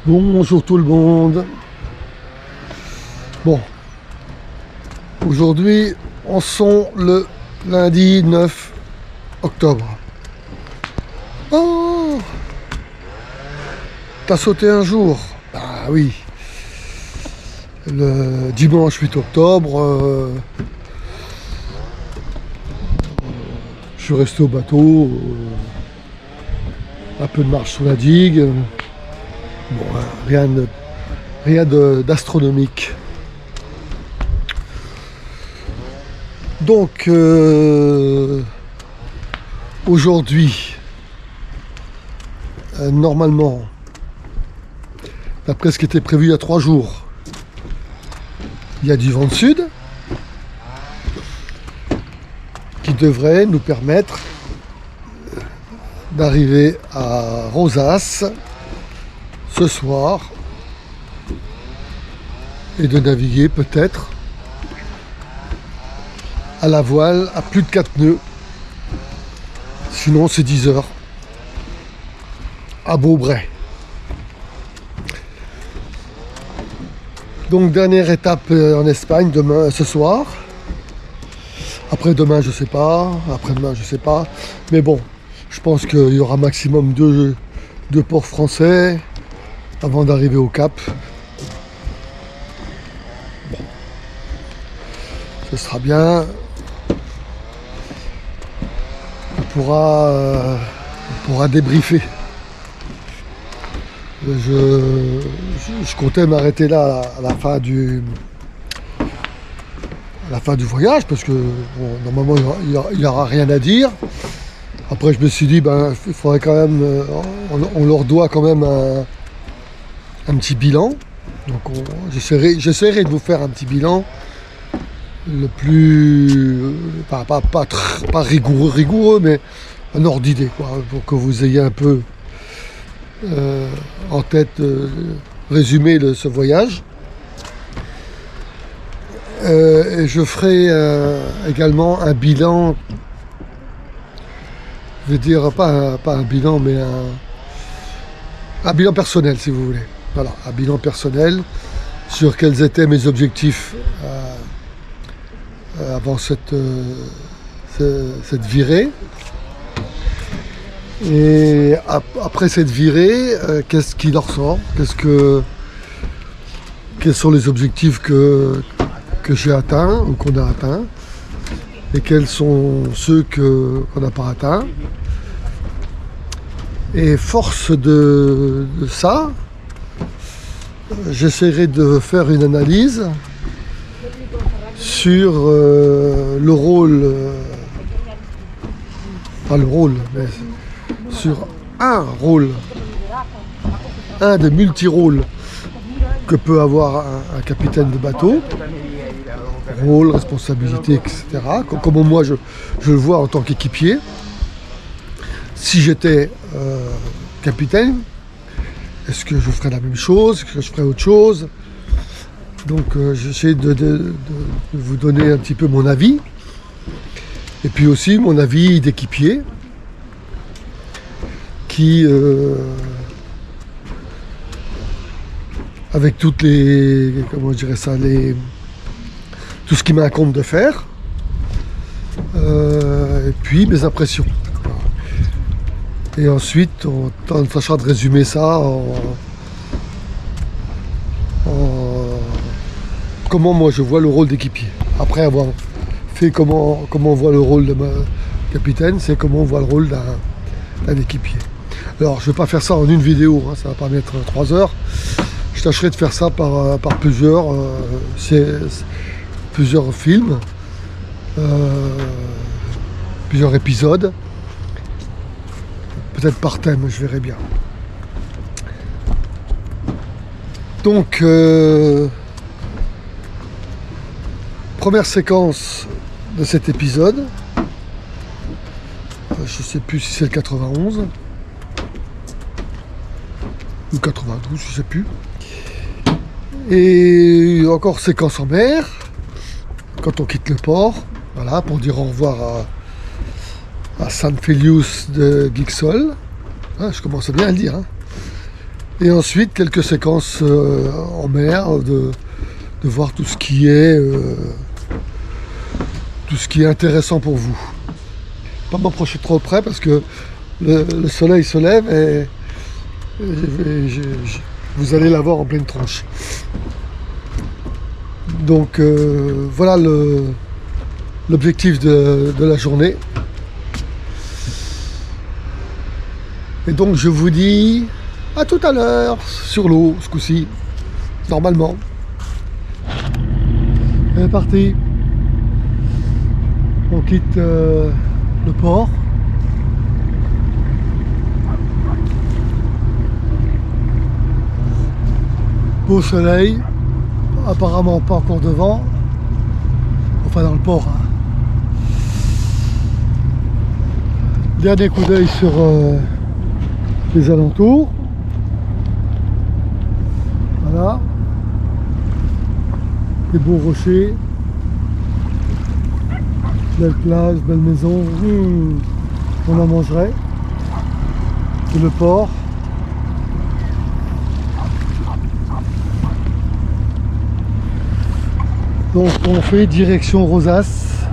Bonjour tout le monde. Bon, aujourd'hui, on sent le lundi 9 octobre. Oh, t'as sauté un jour? Ah oui. Le dimanche 8 octobre, je suis resté au bateau, un peu de marche sur la digue. Bon, rien d'astronomique. Donc, aujourd'hui, normalement, d'après ce qui était prévu il y a 3 jours, il y a du vent de sud qui devrait nous permettre d'arriver à Rosas ce soir et de naviguer peut-être à la voile à plus de 4 nœuds. Sinon c'est 10 heures à Beaubray. Donc dernière étape en Espagne demain, ce soir. Après-demain je sais pas, après-demain je sais pas. Mais bon, je pense qu'il y aura maximum deux ports français avant d'arriver au Cap. Bon. Ce sera bien. On pourra débriefer. Je comptais m'arrêter là à la fin du voyage parce que bon, normalement il n'y aura rien à dire. Après je me suis dit il faudrait quand même on leur doit quand même un petit bilan. Donc j'essaierai de vous faire un petit bilan le plus pas rigoureux mais un ordre d'idée pour que vous ayez un peu en tête résumé ce voyage. Et je ferai également un bilan, je veux dire pas un bilan mais un bilan personnel si vous voulez. Voilà, un bilan personnel sur quels étaient mes objectifs avant cette virée. Et après cette virée, qu'est-ce qui en ressort? Quels sont les objectifs que j'ai atteints ou qu'on a atteints? Et quels sont ceux qu'on n'a pas atteints? Et force de ça, j'essaierai de faire une analyse sur le rôle, pas le rôle, mais sur un des multi-rôles que peut avoir un capitaine de bateau, rôle, responsabilité, etc. Comment moi je le vois en tant qu'équipier. Si j'étais capitaine, est-ce que je ferais la même chose? Est-ce que je ferais autre chose? Donc j'essaie de vous donner un petit peu mon avis. Et puis aussi mon avis d'équipier qui, avec toutes les, comment je dirais ça, tout ce qui m'incombe de faire, et puis mes impressions. Et ensuite, on tâchera de résumer ça en comment moi je vois le rôle d'équipier. Après avoir fait comment on voit le rôle de capitaine, c'est comment on voit le rôle d'un équipier. Alors je ne vais pas faire ça en une vidéo, ça ne va pas mettre 3 heures. Je tâcherai de faire ça par plusieurs films, plusieurs épisodes, peut-être par thème, je verrai bien. Donc, première séquence de cet épisode, je ne sais plus si c'est le 91 ou 92, je ne sais plus. Et encore séquence en mer, quand on quitte le port, voilà, pour dire au revoir à San Felius de Guixols. Je commence à bien à le dire. Et ensuite, quelques séquences en mer, de voir tout ce qui est intéressant pour vous. Pas m'approcher trop près parce que le soleil se lève et vous allez l'avoir en pleine tronche. Donc voilà l'objectif de la journée. Et donc je vous dis à tout à l'heure sur l'eau ce coup-ci, normalement. C'est parti. On quitte le port. Beau soleil, apparemment pas encore de vent, enfin dans le port. Hein. Dernier coup d'œil sur les alentours. Voilà. Des beaux rochers. Belle plage, belle maison. On en mangerait. Et le port. Donc on fait direction Rosas.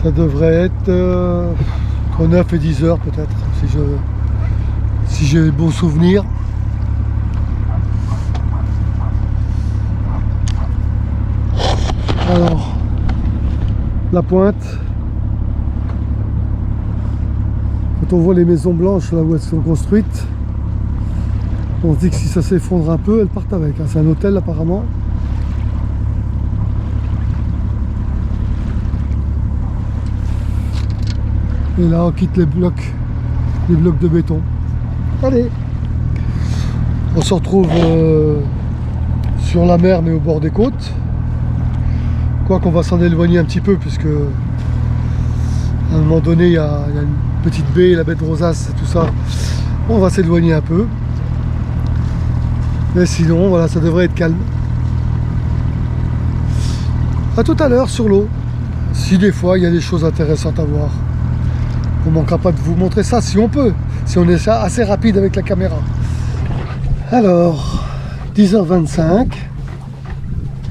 Ça devrait être entre 9 et 10 heures peut-être, si j'ai de bons souvenirs. Alors, la pointe. Quand on voit les maisons blanches là où elles sont construites, on se dit que si ça s'effondre un peu, elles partent avec. C'est un hôtel apparemment. Et là on quitte les blocs de béton. Allez, on se retrouve sur la mer mais au bord des côtes. Quoi qu'on va s'en éloigner un petit peu puisque à un moment donné il y a une petite baie, la baie de Rosas et tout ça. On va s'éloigner un peu. Mais sinon voilà, ça devrait être calme. A tout à l'heure sur l'eau. Si des fois il y a des choses intéressantes à voir. On ne manquera pas de vous montrer ça si on peut, si on est assez rapide avec la caméra. Alors, 10h25,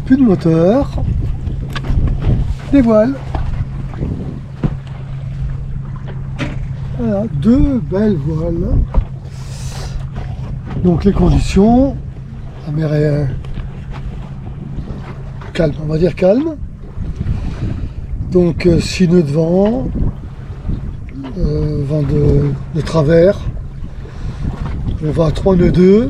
plus de moteur, des voiles. Voilà, deux belles voiles. Donc les conditions, la mer est calme, on va dire calme. Donc 6 nœuds de vent. Vent de travers. On va à 3 nœuds 2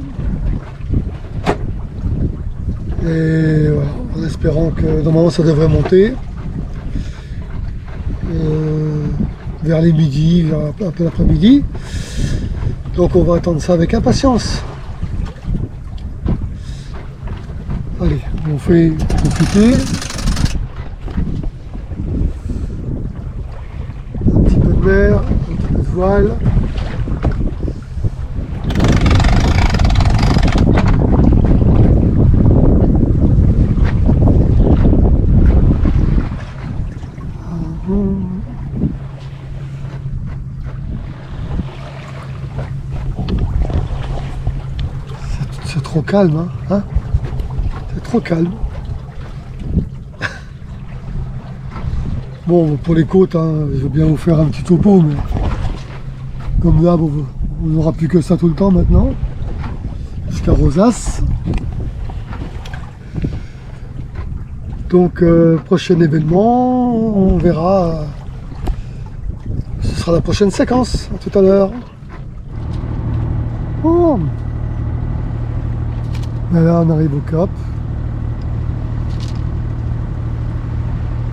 et voilà, en espérant que normalement ça devrait monter vers les midis, vers un peu l'après-midi. Donc on va attendre ça avec impatience. Allez, on fait profiter. Un petit peu de voile. C'est trop calme, hein, c'est trop calme. Bon, pour les côtes, hein, je vais bien vous faire un petit topo, mais comme d'hab, on n'aura plus que ça tout le temps maintenant, jusqu'à Rosas. Donc, prochain événement, on verra, ce sera la prochaine séquence, à tout à l'heure. Oh. Et là, on arrive au cap.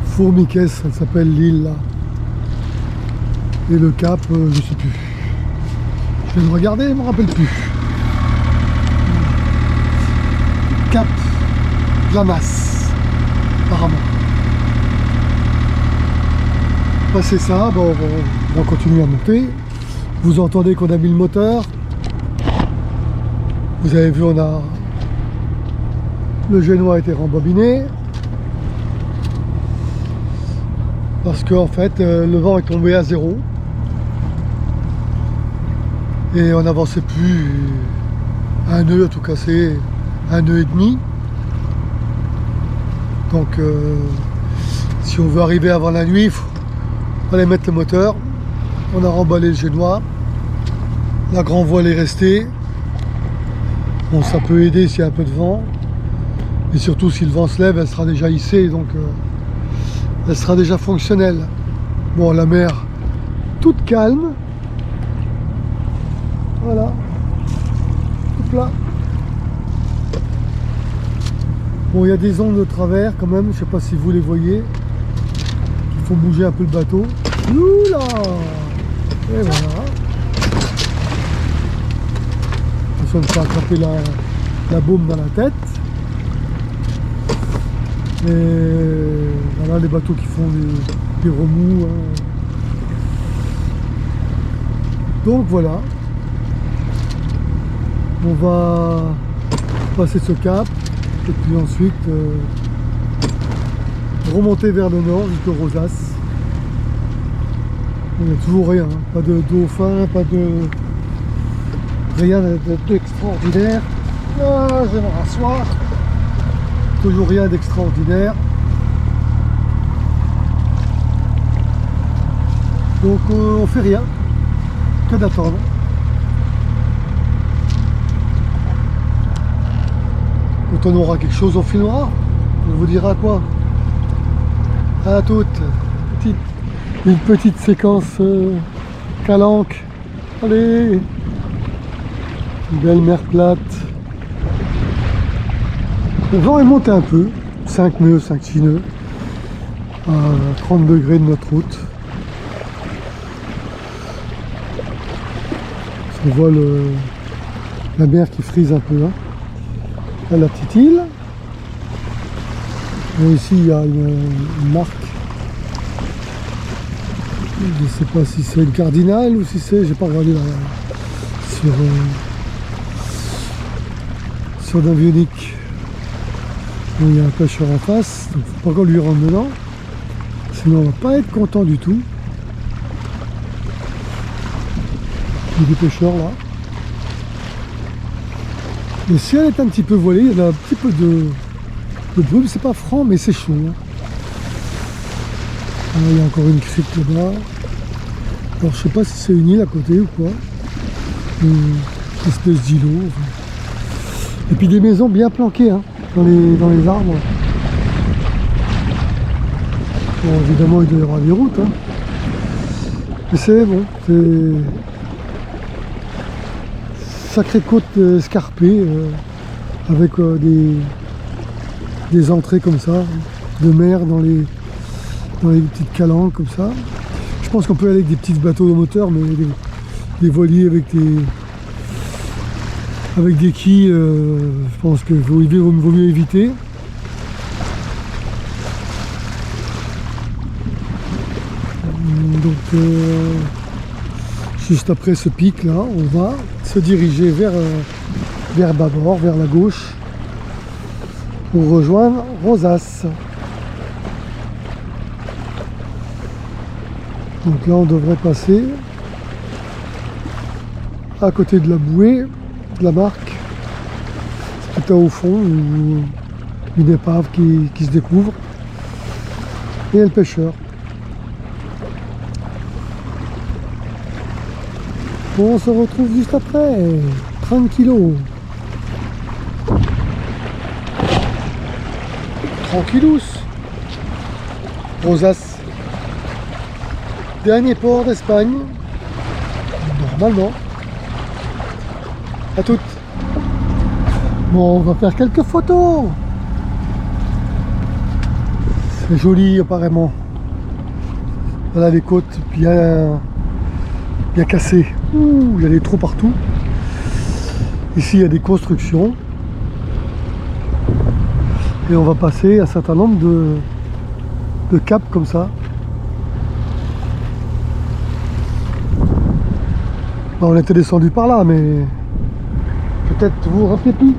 Fourmiques, elle s'appelle l'île là. Et le cap, je sais plus. Je vais le regarder, je me rappelle plus. Cap Lamas, apparemment. Passer ça, bon, on va continuer à monter. Vous entendez qu'on a mis le moteur. Vous avez vu, le génois a été rembobiné. Parce qu'en fait le vent est tombé à 0 Et on n'avançait plus à un nœud à tout casser, un nœud et demi. Donc si on veut arriver avant la nuit, il faut aller mettre le moteur. On a remballé le génois. La grand voile est restée. Bon, ça peut aider s'il y a un peu de vent. Et surtout si le vent se lève, elle sera déjà hissée, donc elle sera déjà fonctionnelle. Bon, la mer toute calme. Voilà. Tout plat. Bon, il y a des ondes de travers quand même, je sais pas si vous les voyez. Il faut bouger un peu le bateau. Oula! Et voilà. Attention de ne pas attraper la baume dans la tête. Et voilà les bateaux qui font des remous. Hein. Donc voilà. On va passer ce cap et puis ensuite remonter vers le nord jusqu'au Rosas. Il n'y a toujours rien, hein. Pas de dauphin, pas de rien d'extraordinaire. Ah, je vais me rasseoir. Toujours rien d'extraordinaire. Donc on fait rien que d'attendre. Quand on aura quelque chose, on filmera. On vous dira quoi. À toutes. Une petite séquence calanque. Allez. Une belle mer plate. Le vent est monté un peu. 5 nœuds, 5-6 nœuds. À 30 degrés de notre route. On voit la mer qui frise un peu. Hein. Là, la petite île. Et ici, il y a une marque. Je ne sais pas si c'est une cardinale ou si c'est... J'ai pas regardé sur l'avionique. Bon, il y a un pêcheur en face, donc faut pas qu'on lui rentre dedans. Sinon, on va pas être content du tout. Il y a des pêcheurs là. Le ciel est un petit peu voilé, il y a un petit peu de brume, c'est pas franc mais c'est chaud. Hein. Ah, il y a encore une crique là-bas. Alors je sais pas si c'est une île à côté ou quoi. Une espèce d'îlot. Enfin. Et puis des maisons bien planquées hein, dans les arbres. Bon, évidemment il doit y avoir des routes. Hein. Mais c'est bon, c'est sacrée côte escarpée avec des entrées comme ça de mer dans les petites calanques comme ça. Je pense qu'on peut aller avec des petits bateaux de moteur, mais des voiliers avec des quilles, je pense qu'il vaut mieux éviter. Donc juste après ce pic là, on va se diriger vers bâbord, vers la gauche, pour rejoindre Rosas. Donc là on devrait passer à côté de la bouée de la marque. C'est tout à au fond, une épave qui se découvre. Et le pêcheur. Bon, on se retrouve juste après. Tranquillos. Tranquillous. Rosas. Dernier port d'Espagne. Normalement. À toutes. Bon, on va faire quelques photos. C'est joli apparemment. Voilà les côtes bien cassées. Ouh, il y a des trous partout. Ici il y a des constructions. Et on va passer un certain nombre de caps comme ça. Bon, on était descendu par là, mais peut-être vous vous rappelez plus.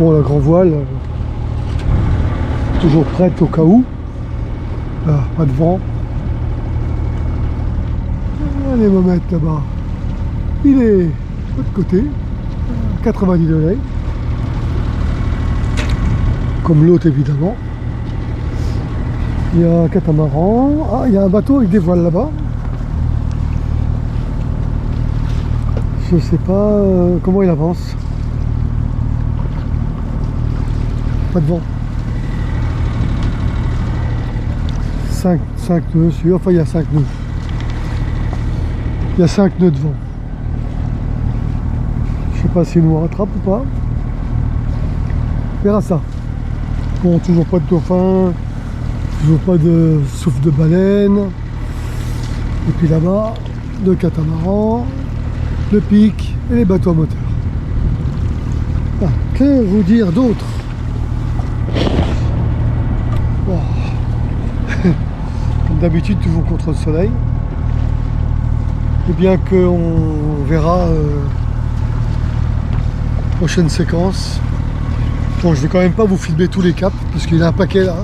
Bon, la grand voile, toujours prête au cas où. Ah, pas de vent. Allez me mettre là-bas. Il est de l'autre côté, à 90 degrés. Comme l'autre évidemment. Il y a un catamaran. Ah, il y a un bateau avec des voiles là-bas. Je sais pas comment il avance. Pas de vent. 5 nœuds sur, enfin il y a 5 nœuds. Il y a 5 nœuds de vent. Je sais pas s'il nous rattrape ou pas. On verra ça. Bon, toujours pas de dauphin, toujours pas de souffle de baleine. Et puis là-bas, le catamaran, le pic et les bateaux à moteur. Ah, que vous dire d'autre? Oh. Comme d'habitude, toujours contre le soleil. Et bien qu'on verra prochaine séquence. Bon, je vais quand même pas vous filmer tous les caps parce qu'il y a un paquet là.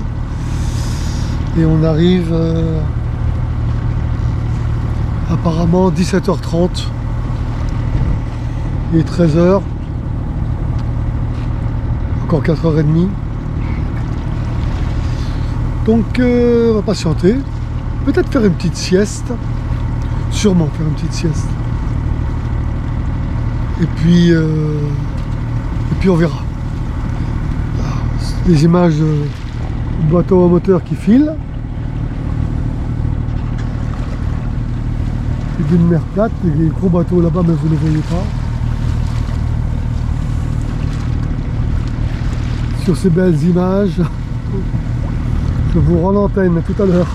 Et on arrive apparemment 17h30 et 13h. Encore 4h30. Donc on va patienter. Peut-être faire une petite sieste. Sûrement faire une petite sieste. Et puis on verra. Des images de bateaux à moteur qui filent. Et d'une mer plate, des gros bateaux là-bas, mais vous ne les voyez pas. Sur ces belles images, je vous rends l'antenne tout à l'heure.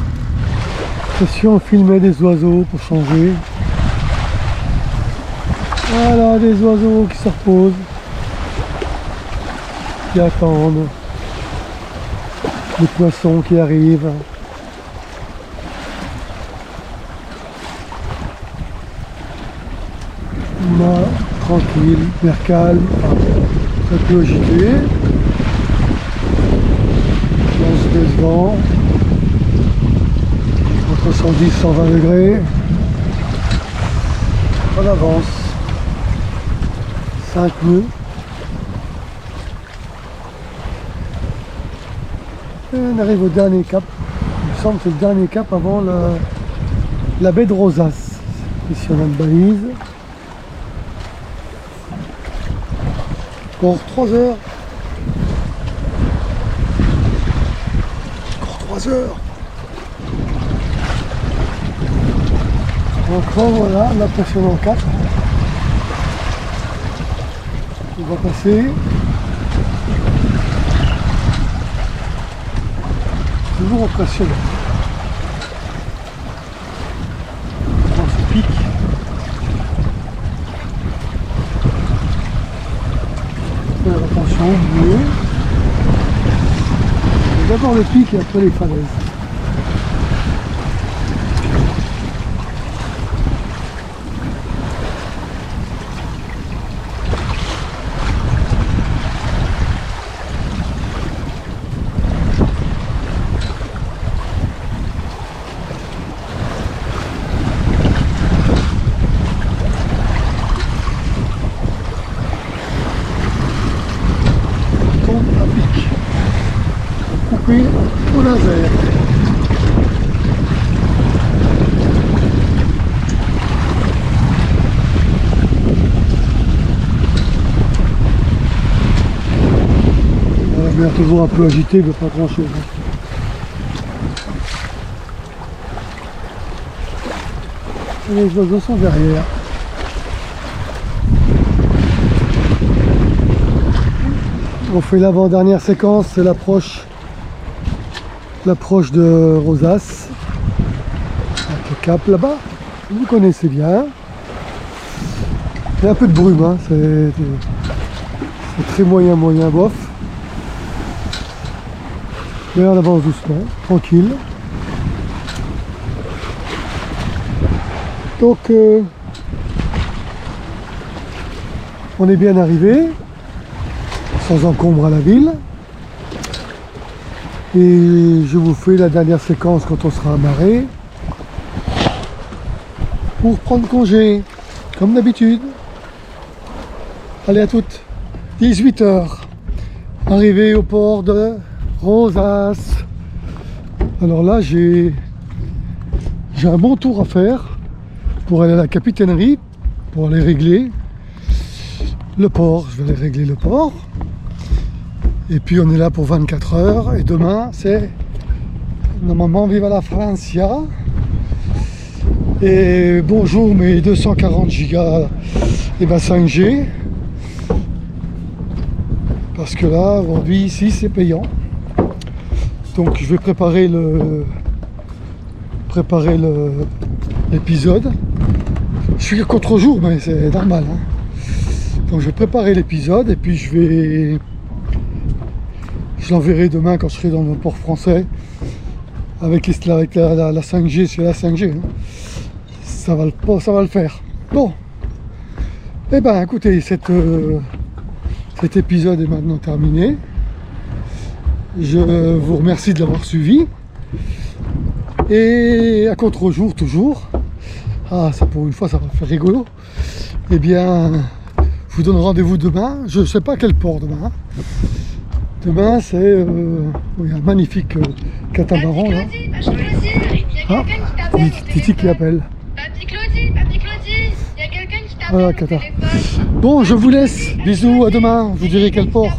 Si on filmait des oiseaux pour changer. Voilà, des oiseaux qui se reposent, qui attendent. Les poissons qui arrivent. Là, tranquille, mer calme, très peu agité. Lance de vent. Entre 110 et 120 degrés. On avance. 5 nœuds. Et on arrive au dernier cap. Il me semble que c'est le dernier cap avant la baie de Rosas. Ici on a une balise. Encore 3 heures. Encore 3 heures. Encore voilà, l'impressionnant cap. On va passer. Toujours impressionnant. On se pique. Faire attention au bleu. D'abord le pic et après les falaises. Coupé au laser. La mer toujours un peu agitée, mais pas grand chose. Les oiseaux sont derrière. On fait l'avant-dernière séquence, c'est l'approche de Rosas, avec le cap là-bas, vous connaissez bien. Il y a un peu de brume, hein. C'est très moyen bof. Mais on avance doucement, tranquille. Donc on est bien arrivé, sans encombre à la ville. Et je vous fais la dernière séquence quand on sera amarré. pour prendre congé, comme d'habitude. Allez, à toutes. 18h. Arrivé au port de Rosas. Alors là, j'ai un bon tour à faire pour aller à la capitainerie, pour aller régler le port. Je vais aller régler le port. Et puis on est là pour 24 heures. Et demain, c'est normalement Viva la Francia. Et bonjour mes 240 gigas et ma 5G. Parce que là, aujourd'hui, ici, c'est payant. Donc je vais préparer l'épisode. Je suis à contre-jour, mais c'est normal. Hein. Donc je vais préparer l'épisode et puis je l'enverrai demain quand je serai dans le port français avec la 5G, c'est la 5G. Hein. Ça va le faire. Bon. Eh ben écoutez, cet épisode est maintenant terminé. Je vous remercie de l'avoir suivi. Et à contre-jour toujours. Ah, ça pour une fois, ça va faire rigolo. Eh bien, je vous donne rendez-vous demain. Je ne sais pas quel port demain. Demain, c'est un magnifique catamaran là. Ah, Titi qui appelle. Papy Claudie, il y a quelqu'un qui t'appelle Voilà, au téléphone. Bon, je vous laisse. Bisous, à demain. Je vous dirai quel port.